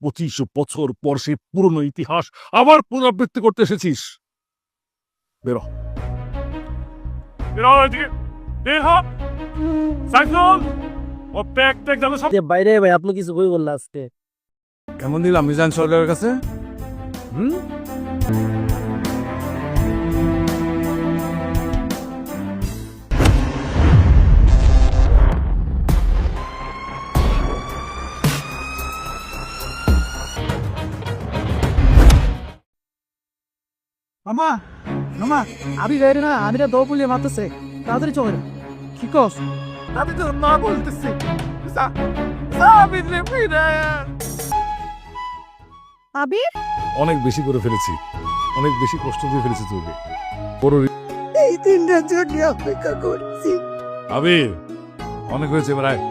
25 বছর পর সে পুরনো ইতিহাস আবার পুনরাবৃত্তি করতে এসেছিস। বেরো বেরো এদিকে, বের হ। সাইফুল, ও প্যাক ট্যাক জানো সব। বাইরে ভাই আপনি কিছু বই বললেন আজকে। কেমন দিলাম মিজান সরকারের কাছে? মামা মামা আমি গাড়ি না আমি দৌ পুলিয়ে মারতেছে, তাড়াতাড়ি চলে না। কি কস? আমি তো না বলতেছি। আবির, অনেক বেশি করে ফেলেছি, অনেক বেশি কষ্ট দিয়ে ফেলেছি তোকে। বড় এই দিনটার জন্য অপেক্ষা করছি। আবির, অনেক হয়েছে এবার আয়।